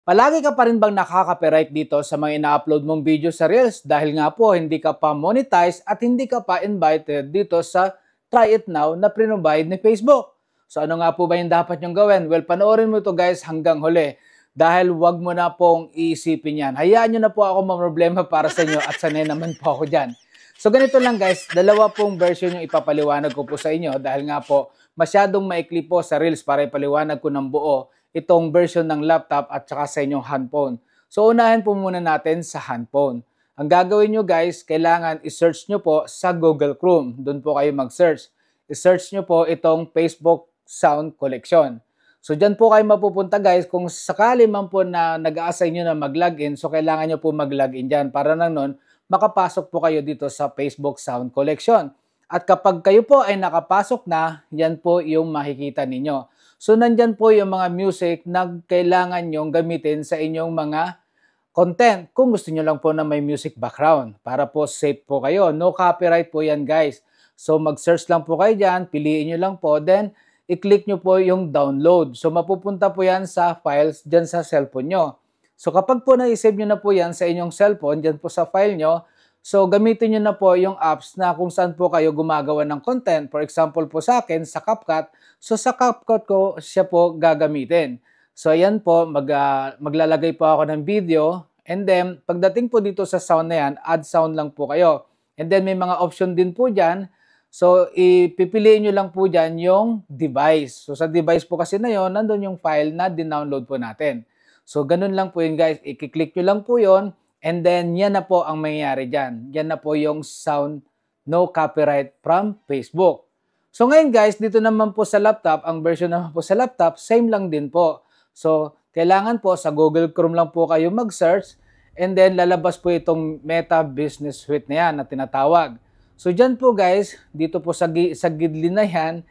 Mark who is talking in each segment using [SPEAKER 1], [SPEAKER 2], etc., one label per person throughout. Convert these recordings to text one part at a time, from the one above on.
[SPEAKER 1] Palagi ka pa rin bang nakaka-copyright dito sa mga ina-upload mong video sa Reels dahil nga po hindi ka pa monetize at hindi ka pa invited dito sa Try It Now na provide ni Facebook? So ano nga po ba yung dapat nyong gawin? Well, panoorin mo ito guys hanggang huli dahil wag mo na pong iisipin yan. Hayaan nyo na po ako mamroblema para sa inyo at sanay naman po ako dyan. So ganito lang guys, dalawa pong version yung ipapaliwanag ko po sa inyo dahil nga po masyadong maikli po sa Reels para ipaliwanag ko ng buo itong version ng laptop at saka sa inyong handphone. So unahin po muna natin sa handphone. Ang gagawin nyo guys, kailangan i-search nyo po sa Google Chrome. Doon po kayo mag-search. I-search nyo po itong Facebook Sound Collection. So dyan po kayo mapupunta guys kung sakali man po na nag-a-assign nyo na mag-login. So kailangan nyo po mag-login dyan para nang nun makapasok po kayo dito sa Facebook Sound Collection. At kapag kayo po ay nakapasok na, yan po yung makikita ninyo. So, nandyan po yung mga music na kailangan nyong gamitin sa inyong mga content. Kung gusto nyo lang po na may music background para po safe po kayo. No copyright po yan guys. So, mag-search lang po kayo dyan, piliin nyo lang po, then i-click nyo po yung download. So, mapupunta po yan sa files dyan sa cellphone nyo. So, kapag po na-save nyo na po yan sa inyong cellphone, dyan po sa file nyo, so, gamitin nyo na po yung apps na kung saan po kayo gumagawa ng content. For example po sa akin, sa CapCut. So, sa CapCut ko siya po gagamitin. So, ayan po, maglalagay po ako ng video. And then, pagdating po dito sa sound na yan, add sound lang po kayo. And then, may mga option din po dyan. So, ipipiliin nyo lang po dyan yung device. So, sa device po kasi na yon, nandun yung file na dinownload po natin. So, ganun lang po yun guys. I-click nyo lang po yon. And then, yan na po ang mangyayari dyan. Yan na po yung sound no copyright from Facebook. So, ngayon guys, dito naman po sa laptop, ang version naman po sa laptop, same lang din po. So, kailangan po sa Google Chrome lang po kayo mag-search and then lalabas po itong Meta Business Suite na yan na tinatawag. So, dyan po guys, dito po sa gidli na yan,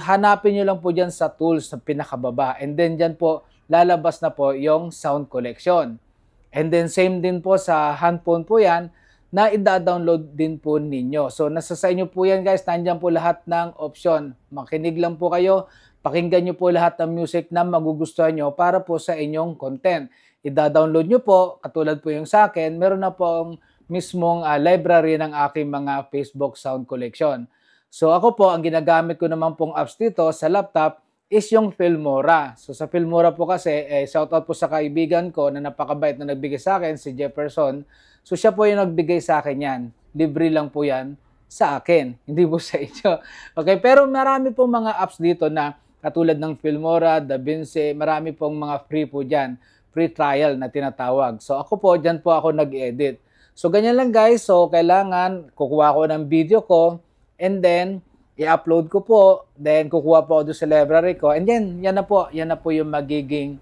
[SPEAKER 1] hanapin nyo lang po dyan sa tools sa pinakababa. And then, dyan po, lalabas na po yung sound collection. And then same din po sa handphone po yan na i-download din po ninyo. So nasa sa inyo po yan guys, nandiyan po lahat ng option. Makinig lang po kayo, pakinggan nyo po lahat ng music na magugustuhan nyo para po sa inyong content. I-download nyo po, katulad po yung sa akin, meron na po ang mismong library ng aking mga Facebook Sound Collection. So ako po, ang ginagamit ko naman pong apps dito sa laptop is yung Filmora. So sa Filmora po kasi, shoutout po sa kaibigan ko na napakabait na nagbigay sa akin, si Jefferson. So siya po yung nagbigay sa akin yan. Libre lang po yan sa akin, hindi po sa inyo. Okay, pero marami pong mga apps dito na katulad ng Filmora, DaVinci, marami pong mga free po dyan. Free trial na tinatawag. So ako po, dyan po ako nag-edit. So ganyan lang guys. So kailangan kukuha ko ng video ko and then i-upload ko po, then kukuha po ako doon sa library ko, and then yan na po yung magiging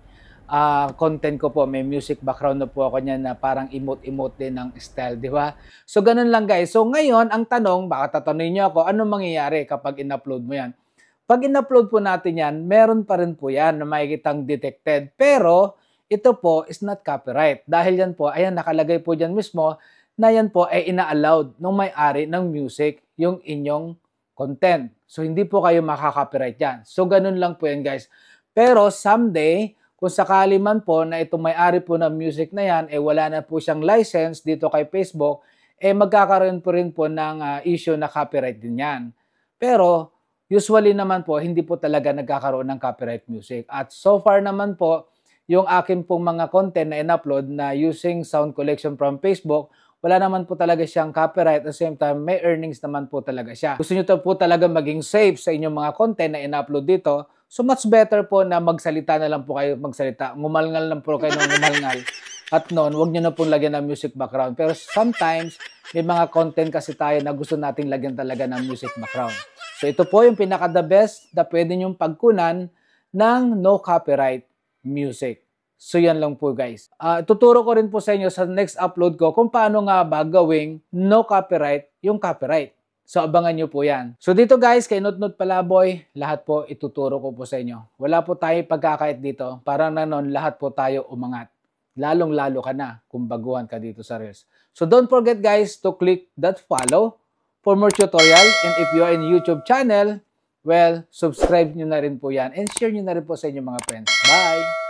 [SPEAKER 1] content ko po. May music background na po ako niyan na parang emote-emote din ng style, di ba? So ganun lang guys. So ngayon, ang tanong, baka tatanungin niyo ako, ano mangyayari kapag in-upload mo yan? Pag in-upload po natin yan, meron pa rin po yan na makikitang detected, pero ito po is not copyright. Dahil yan po, ayan, nakalagay po dyan mismo na yan po ay ina-allowed ng may-ari ng music yung inyong content. So, hindi po kayo makaka-copyright yan. So, ganun lang po yan, guys. Pero, someday, kung sakali man po na itong may-ari po ng music na yan, wala na po siyang license dito kay Facebook, magkakaroon po rin po ng issue na copyright din yan. Pero, usually naman po, hindi po talaga nagkakaroon ng copyright music. At so far naman po, yung akin pong mga content na in-upload na using sound collection from Facebook, wala naman po talaga siyang copyright. At the same time, may earnings naman po talaga siya. Gusto nyo to po talaga maging safe sa inyong mga content na in-upload dito. So much better po na magsalita na lang po kayo magsalita. Ngumalngal lang po kayo ng ngumalngal. At noon, huwag nyo na pong lagyan ng music background. Pero sometimes, may mga content kasi tayo na gusto nating lagyan talaga ng music background. So ito po yung pinaka-the best na pwede nyong pagkunan ng no copyright music. So yan lang po guys. Tuturo ko rin po sa inyo sa next upload ko kung paano nga ba gawing no copyright yung copyright. So abangan nyo po yan. So dito guys, kay Nutnut Palaboy, lahat po ituturo ko po sa inyo. Wala po tayo pagkakait dito. Parang nanon lahat po tayo umangat. Lalong-lalo ka na kung baguhan ka dito sa Reels. So don't forget guys to click that follow for more tutorial. And if you are in YouTube channel, well, subscribe nyo na rin po yan. And share nyo na rin po sa inyong mga friends. Bye!